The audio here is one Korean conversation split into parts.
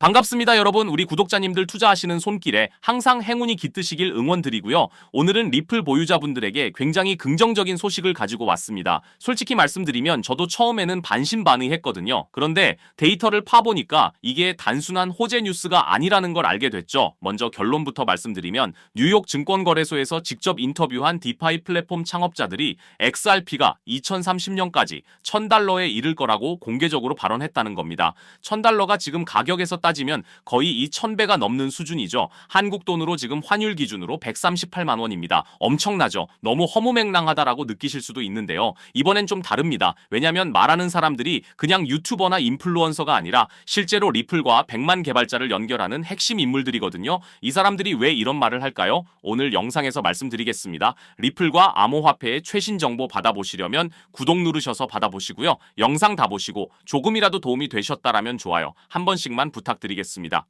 반갑습니다, 여러분. 우리 구독자님들 투자하시는 손길에 항상 행운이 깃드시길 응원드리고요. 오늘은 리플 보유자분들에게 굉장히 긍정적인 소식을 가지고 왔습니다. 솔직히 말씀드리면 저도 처음에는 반신반의했거든요. 그런데 데이터를 파보니까 이게 단순한 호재 뉴스가 아니라는 걸 알게 됐죠. 먼저 결론부터 말씀드리면 뉴욕 증권거래소에서 직접 인터뷰한 디파이 플랫폼 창업자들이 XRP가 2030년까지 $1,000에 이를 거라고 공개적으로 발언했다는 겁니다. $1,000가 지금 가격에서 따지면 거의 이 1000배가 넘는 수준이죠. 한국 돈으로 지금 환율 기준으로 138만 원입니다. 엄청나죠? 너무 허무맹랑하다라고 느끼실 수도 있는데요. 이번엔 좀 다릅니다. 왜냐면 말하는 사람들이 그냥 유튜버나 인플루언서가 아니라 실제로 리플과 100만 개발자를 연결하는 핵심 인물들이거든요. 이 사람들이 왜 이런 말을 할까요? 오늘 영상에서 말씀드리겠습니다. 리플과 암호화폐의 최신 정보 받아보시려면 구독 누르셔서 받아보시고요. 영상 다 보시고 조금이라도 도움이 되셨다라면 좋아요 한 번씩만 부탁드리겠습니다.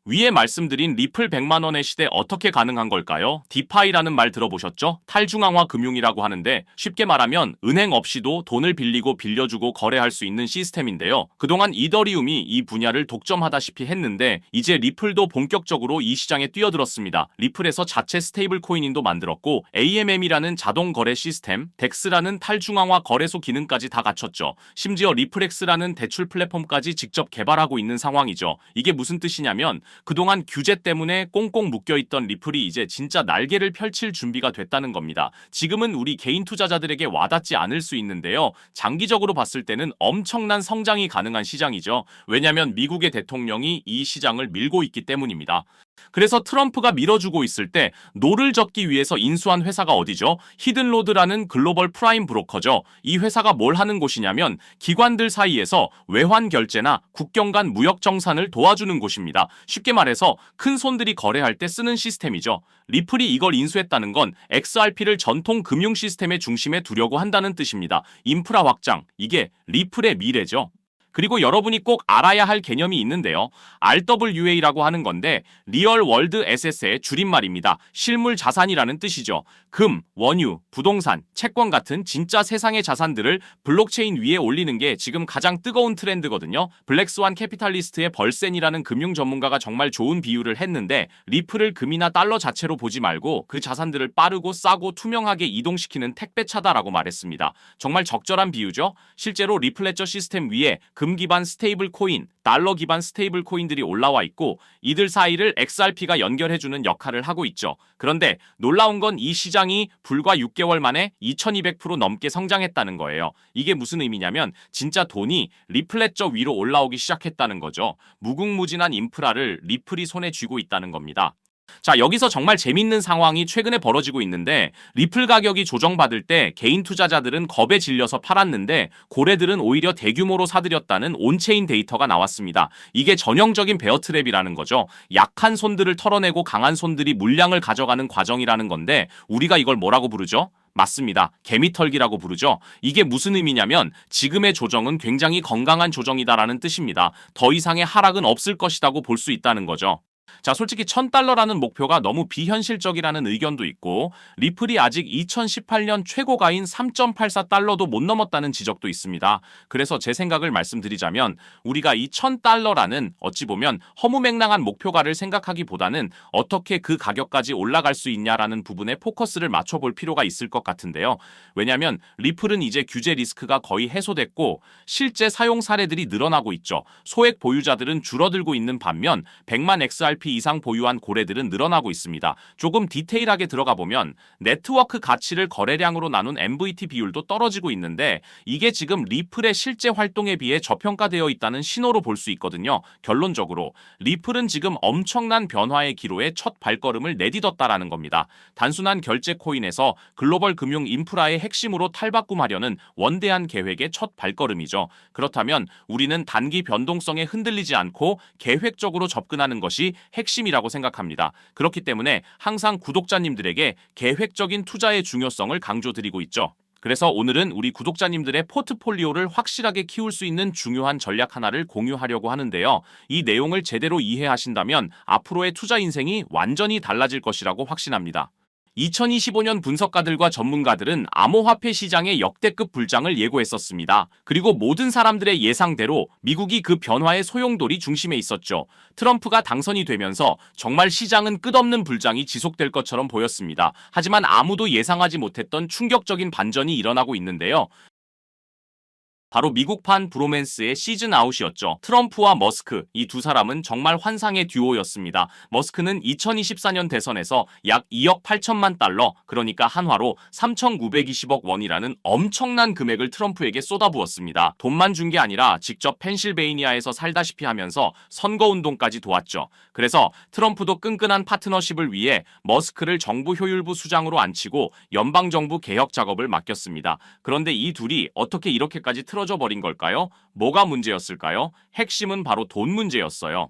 위에 말씀드린 리플 100만원의 시대 어떻게 가능한 걸까요? 디파이라는 말 들어보셨죠? 탈중앙화 금융이라고 하는데 쉽게 말하면 은행 없이도 돈을 빌리고 빌려주고 거래할 수 있는 시스템인데요. 그동안 이더리움이 이 분야를 독점하다시피 했는데 이제 리플도 본격적으로 이 시장에 뛰어들었습니다. 리플에서 자체 스테이블 코인인도 만들었고 AMM이라는 자동 거래 시스템, 덱스라는 탈중앙화 거래소 기능까지 다 갖췄죠. 심지어 리플엑스라는 대출 플랫폼까지 직접 개발하고 있는 상황이죠. 이게 무슨 뜻이냐면 그동안 규제 때문에 꽁꽁 묶여있던 리플이 이제 진짜 날개를 펼칠 준비가 됐다는 겁니다. 지금은 우리 개인 투자자들에게 와닿지 않을 수 있는데요. 장기적으로 봤을 때는 엄청난 성장이 가능한 시장이죠. 왜냐하면 미국의 대통령이 이 시장을 밀고 있기 때문입니다. 그래서 트럼프가 밀어주고 있을 때 노를 젓기 위해서 인수한 회사가 어디죠? 히든로드라는 글로벌 프라임 브로커죠. 이 회사가 뭘 하는 곳이냐면 기관들 사이에서 외환 결제나 국경 간 무역 정산을 도와주는 곳입니다. 쉽게 말해서 큰 손들이 거래할 때 쓰는 시스템이죠. 리플이 이걸 인수했다는 건 XRP를 전통 금융 시스템의 중심에 두려고 한다는 뜻입니다. 인프라 확장, 이게 리플의 미래죠. 그리고 여러분이 꼭 알아야 할 개념이 있는데요. RWA라고 하는 건데 리얼 월드 에셋의 줄임말입니다. 실물 자산이라는 뜻이죠. 금, 원유, 부동산, 채권 같은 진짜 세상의 자산들을 블록체인 위에 올리는 게 지금 가장 뜨거운 트렌드거든요. 블랙스완 캐피탈리스트의 벌센이라는 금융 전문가가 정말 좋은 비유를 했는데 리플을 금이나 달러 자체로 보지 말고 그 자산들을 빠르고 싸고 투명하게 이동시키는 택배차다라고 말했습니다. 정말 적절한 비유죠. 실제로 리플레저 시스템 위에 금 기반 스테이블 코인, 달러 기반 스테이블 코인들이 올라와 있고 이들 사이를 XRP가 연결해주는 역할을 하고 있죠. 그런데 놀라운 건 이 시장이 불과 6개월 만에 2200% 넘게 성장했다는 거예요. 이게 무슨 의미냐면 진짜 돈이 리플레저 위로 올라오기 시작했다는 거죠. 무궁무진한 인프라를 리플이 손에 쥐고 있다는 겁니다. 자, 여기서 정말 재밌는 상황이 최근에 벌어지고 있는데 리플 가격이 조정받을 때 개인 투자자들은 겁에 질려서 팔았는데 고래들은 오히려 대규모로 사들였다는 온체인 데이터가 나왔습니다. 이게 전형적인 베어 트랩이라는 거죠. 약한 손들을 털어내고 강한 손들이 물량을 가져가는 과정이라는 건데 우리가 이걸 뭐라고 부르죠? 맞습니다. 개미털기라고 부르죠. 이게 무슨 의미냐면 지금의 조정은 굉장히 건강한 조정이다라는 뜻입니다. 더 이상의 하락은 없을 것이라고 볼 수 있다는 거죠. 자, 솔직히 $1,000라는 목표가 너무 비현실적이라는 의견도 있고 리플이 아직 2018년 최고가인 $3.84도 못 넘었다는 지적도 있습니다. 그래서 제 생각을 말씀드리자면 우리가 이 $1,000라는 어찌 보면 허무맹랑한 목표가를 생각하기보다는 어떻게 그 가격까지 올라갈 수 있냐라는 부분에 포커스를 맞춰볼 필요가 있을 것 같은데요. 왜냐하면 리플은 이제 규제 리스크가 거의 해소됐고 실제 사용 사례들이 늘어나고 있죠. 소액 보유자들은 줄어들고 있는 반면 100만 XRP 이상 보유한 고래들은 늘어나고 있습니다. 조금 디테일하게 들어가 보면 네트워크 가치를 거래량으로 나눈 MVT 비율도 떨어지고 있는데 이게 지금 리플의 실제 활동에 비해 저평가되어 있다는 신호로 볼 수 있거든요. 결론적으로 리플은 지금 엄청난 변화의 기로에 첫 발걸음을 내딛었다라는 겁니다. 단순한 결제 코인에서 글로벌 금융 인프라의 핵심으로 탈바꿈하려는 원대한 계획의 첫 발걸음이죠. 그렇다면 우리는 단기 변동성에 흔들리지 않고 계획적으로 접근하는 것이 핵심이라고 생각합니다. 그렇기 때문에 항상 구독자님들에게 계획적인 투자의 중요성을 강조드리고 있죠. 그래서 오늘은 우리 구독자님들의 포트폴리오를 확실하게 키울 수 있는 중요한 전략 하나를 공유하려고 하는데요. 이 내용을 제대로 이해하신다면 앞으로의 투자 인생이 완전히 달라질 것이라고 확신합니다. 2025년 분석가들과 전문가들은 암호화폐 시장의 역대급 불장을 예고했었습니다. 그리고 모든 사람들의 예상대로 미국이 그 변화의 소용돌이 중심에 있었죠. 트럼프가 당선이 되면서 정말 시장은 끝없는 불장이 지속될 것처럼 보였습니다. 하지만 아무도 예상하지 못했던 충격적인 반전이 일어나고 있는데요. 바로 미국판 브로맨스의 시즌 아웃이었죠. 트럼프와 머스크, 이 두 사람은 정말 환상의 듀오였습니다. 머스크는 2024년 대선에서 약 2억 8천만 달러, 그러니까 한화로 3,920억 원이라는 엄청난 금액을 트럼프에게 쏟아부었습니다. 돈만 준 게 아니라 직접 펜실베이니아에서 살다시피 하면서 선거운동까지 도왔죠. 그래서 트럼프도 끈끈한 파트너십을 위해 머스크를 정부 효율부 수장으로 앉히고 연방정부 개혁 작업을 맡겼습니다. 그런데 이 둘이 어떻게 이렇게까지 틀어져 버린 걸까요? 뭐가 문제였을까요? 핵심은 바로 돈 문제였어요.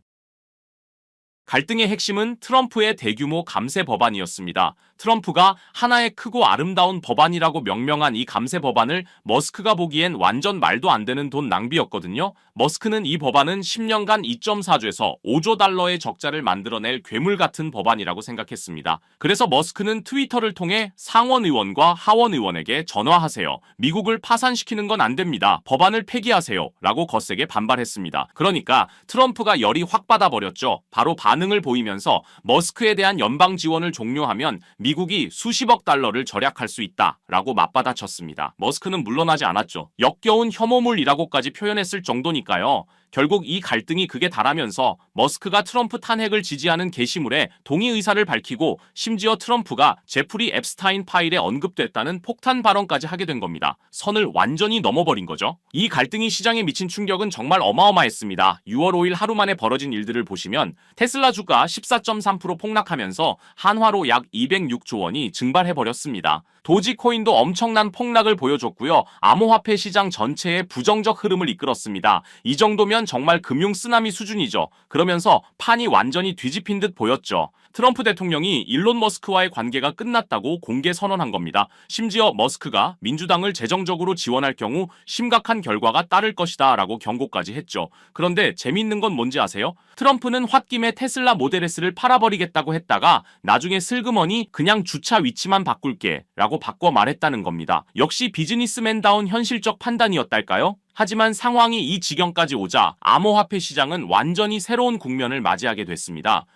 갈등의 핵심은 트럼프의 대규모 감세 법안이었습니다. 트럼프가 하나의 크고 아름다운 법안이라고 명명한 이 감세 법안을 머스크가 보기엔 완전 말도 안 되는 돈 낭비였거든요. 머스크는 이 법안은 10년간 2.4조에서 5조 달러의 적자를 만들어낼 괴물 같은 법안이라고 생각했습니다. 그래서 머스크는 트위터를 통해 상원 의원과 하원 의원에게 전화하세요. 미국을 파산시키는 건 안 됩니다. 법안을 폐기하세요. 라고 거세게 반발했습니다. 그러니까 트럼프가 열이 확 받아버렸죠. 바로 반응을 보이면서 머스크에 대한 연방 지원을 종료하면 미국이 수십억 달러를 절약할 수 있다라고 맞받아쳤습니다. 머스크는 물러나지 않았죠. 역겨운 혐오물이라고까지 표현했을 정도니까요. 결국 이 갈등이 극에 달하면서 머스크가 트럼프 탄핵을 지지하는 게시물에 동의 의사를 밝히고 심지어 트럼프가 제프리 앱스타인 파일에 언급됐다는 폭탄 발언까지 하게 된 겁니다. 선을 완전히 넘어버린 거죠. 이 갈등이 시장에 미친 충격은 정말 어마어마했습니다. 6월 5일 하루 만에 벌어진 일들을 보시면 테슬라 주가 14.3% 폭락하면서 한화로 약 206조 원이 증발해버렸습니다. 도지코인도 엄청난 폭락을 보여줬고요. 암호화폐 시장 전체에 부정적 흐름을 이끌었습니다. 이 정도면 정말 금융 쓰나미 수준이죠. 그러면서 판이 완전히 뒤집힌 듯 보였죠. 트럼프 대통령이 일론 머스크와의 관계가 끝났다고 공개 선언한 겁니다. 심지어 머스크가 민주당을 재정적으로 지원할 경우 심각한 결과가 따를 것이다 라고 경고까지 했죠. 그런데 재미있는 건 뭔지 아세요? 트럼프는 홧김에 테슬라 모델 S를 팔아버리겠다고 했다가 나중에 슬그머니 그냥 주차 위치만 바꿀게 라고 바꿔 말했다는 겁니다. 역시 비즈니스맨다운 현실적 판단이었달까요? 하지만 상황이 이 지경까지 오자 암호화폐 시장은 완전히 새로운 국면을 맞이하게 됐습니다.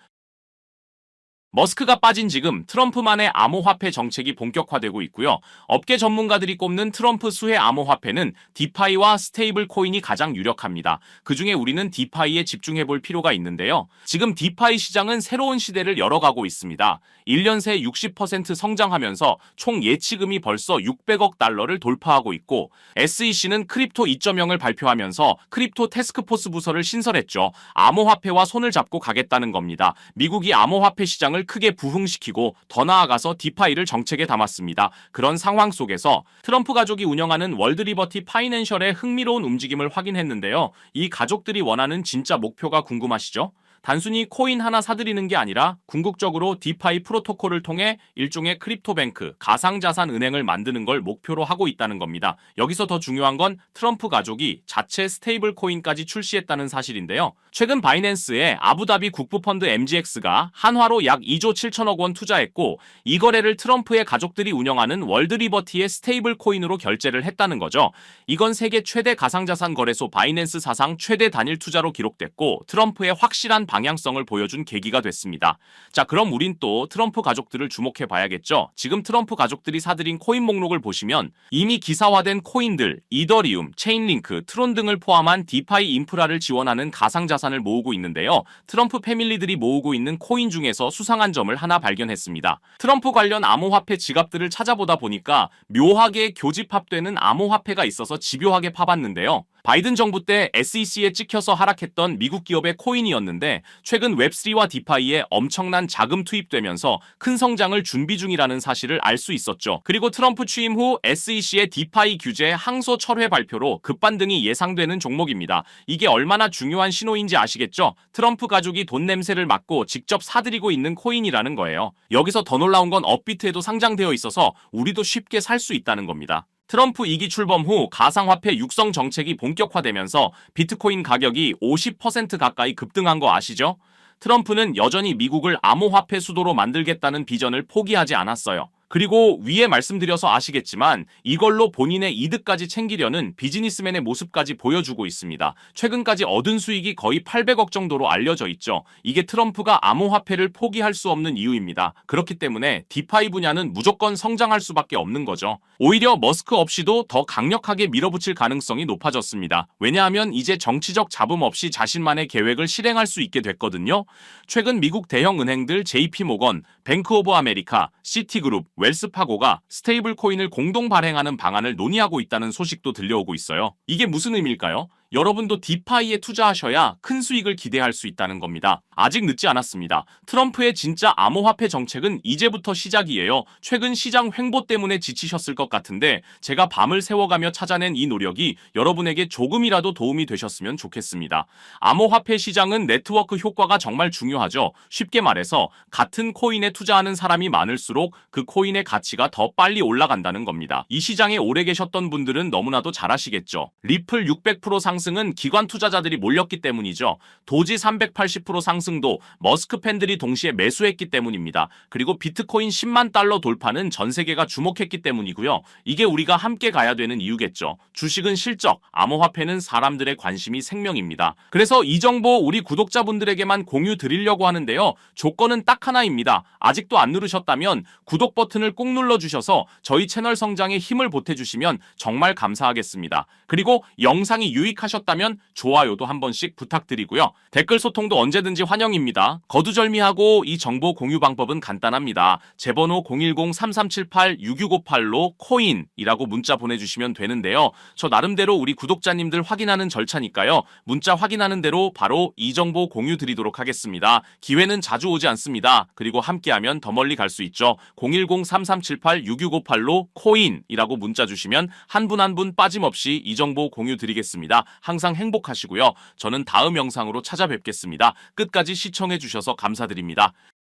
머스크가 빠진 지금 트럼프만의 암호화폐 정책이 본격화되고 있고요. 업계 전문가들이 꼽는 트럼프 수혜 암호화폐는 디파이와 스테이블 코인이 가장 유력합니다. 그중에 우리는 디파이에 집중해볼 필요가 있는데요. 지금 디파이 시장은 새로운 시대를 열어가고 있습니다. 1년 새 60% 성장하면서 총 예치금이 벌써 600억 달러를 돌파하고 있고 SEC는 크립토 2.0을 발표하면서 크립토 태스크포스 부서를 신설했죠. 암호화폐와 손을 잡고 가겠다는 겁니다. 미국이 암호화폐 시장을 크게 부흥시키고 더 나아가서 디파이를 정책에 담았습니다. 그런 상황 속에서 트럼프 가족이 운영하는 월드리버티 파이낸셜의 흥미로운 움직임을 확인했는데요. 이 가족들이 원하는 진짜 목표가 궁금하시죠? 단순히 코인 하나 사들이는 게 아니라 궁극적으로 디파이 프로토콜을 통해 일종의 크립토뱅크, 가상자산 은행을 만드는 걸 목표로 하고 있다는 겁니다. 여기서 더 중요한 건 트럼프 가족이 자체 스테이블 코인까지 출시했다는 사실인데요. 최근 바이낸스에 아부다비 국부펀드 MGX가 한화로 약 2조 7천억 원 투자했고 이 거래를 트럼프의 가족들이 운영하는 월드리버티의 스테이블 코인으로 결제를 했다는 거죠. 이건 세계 최대 가상자산 거래소 바이낸스 사상 최대 단일 투자로 기록됐고 트럼프의 확실한 방향성을 보여준 계기가 됐습니다. 자, 그럼 우린 또 트럼프 가족들을 주목해 봐야겠죠. 지금 트럼프 가족들이 사들인 코인 목록을 보시면 이미 기사화된 코인들, 이더리움, 체인링크, 트론 등을 포함한 디파이 인프라를 지원하는 가상자산을 모으고 있는데요. 트럼프 패밀리들이 모으고 있는 코인 중에서 수상한 점을 하나 발견했습니다. 트럼프 관련 암호화폐 지갑들을 찾아보다 보니까 묘하게 교집합되는 암호화폐가 있어서 집요하게 파봤는데요. 바이든 정부 때 SEC에 찍혀서 하락했던 미국 기업의 코인이었는데 최근 웹3와 디파이에 엄청난 자금 투입되면서 큰 성장을 준비 중이라는 사실을 알 수 있었죠. 그리고 트럼프 취임 후 SEC의 디파이 규제 항소 철회 발표로 급반등이 예상되는 종목입니다. 이게 얼마나 중요한 신호인지 아시겠죠? 트럼프 가족이 돈 냄새를 맡고 직접 사들이고 있는 코인이라는 거예요. 여기서 더 놀라운 건 업비트에도 상장되어 있어서 우리도 쉽게 살 수 있다는 겁니다. 트럼프 2기 출범 후 가상화폐 육성 정책이 본격화되면서 비트코인 가격이 50% 가까이 급등한 거 아시죠? 트럼프는 여전히 미국을 암호화폐 수도로 만들겠다는 비전을 포기하지 않았어요. 그리고 위에 말씀드려서 아시겠지만 이걸로 본인의 이득까지 챙기려는 비즈니스맨의 모습까지 보여주고 있습니다. 최근까지 얻은 수익이 거의 800억 정도로 알려져 있죠. 이게 트럼프가 암호화폐를 포기할 수 없는 이유입니다. 그렇기 때문에 디파이 분야는 무조건 성장할 수밖에 없는 거죠. 오히려 머스크 없이도 더 강력하게 밀어붙일 가능성이 높아졌습니다. 왜냐하면 이제 정치적 잡음 없이 자신만의 계획을 실행할 수 있게 됐거든요. 최근 미국 대형 은행들 JP모건, 뱅크 오브 아메리카, 시티그룹, 웰스파고가 스테이블 코인을 공동 발행하는 방안을 논의하고 있다는 소식도 들려오고 있어요. 이게 무슨 의미일까요? 여러분도 디파이에 투자하셔야 큰 수익을 기대할 수 있다는 겁니다. 아직 늦지 않았습니다. 트럼프의 진짜 암호화폐 정책은 이제부터 시작이에요. 최근 시장 횡보 때문에 지치셨을 것 같은데 제가 밤을 새워가며 찾아낸 이 노력이 여러분에게 조금이라도 도움이 되셨으면 좋겠습니다. 암호화폐 시장은 네트워크 효과가 정말 중요하죠. 쉽게 말해서 같은 코인에 투자하는 사람이 많을수록 그 코인의 가치가 더 빨리 올라간다는 겁니다. 이 시장에 오래 계셨던 분들은 너무나도 잘 아시겠죠. 리플 600% 상승은 기관 투자자들이 몰렸기 때문이죠. 도지 380% 상승도 머스크 팬들이 동시에 매수했기 때문입니다. 그리고 비트코인 10만 달러 돌파는 전 세계가 주목했기 때문이고요. 이게 우리가 함께 가야 되는 이유겠죠. 주식은 실적, 암호화폐는 사람들의 관심이 생명입니다. 그래서 이 정보 우리 구독자분들에게만 공유 드리려고 하는데요. 조건은 딱 하나입니다. 아직도 안 누르셨다면 구독 버튼을 꼭 눌러주셔서 저희 채널 성장에 힘을 보태주시면 정말 감사하겠습니다. 그리고 영상이 유익하셨다면 좋아요도 한 번씩 부탁드리고요. 댓글 소통도 언제든지 환영입니다. 거두절미하고 이 정보 공유 방법은 간단합니다. 제 번호 010-3378-6658로 코인이라고 문자 보내주시면 되는데요. 저 나름대로 우리 구독자님들 확인하는 절차니까요. 문자 확인하는 대로 바로 이 정보 공유 드리도록 하겠습니다. 기회는 자주 오지 않습니다. 그리고 함께하면 더 멀리 갈 수 있죠. 010-3378-6658로 코인이라고 문자 주시면 한 분 한 분 빠짐없이 이 정보 공유 드리겠습니다. 항상 행복하시고요. 저는 다음 영상으로 찾아뵙겠습니다. 끝까지 시청해 주셔서 감사드립니다.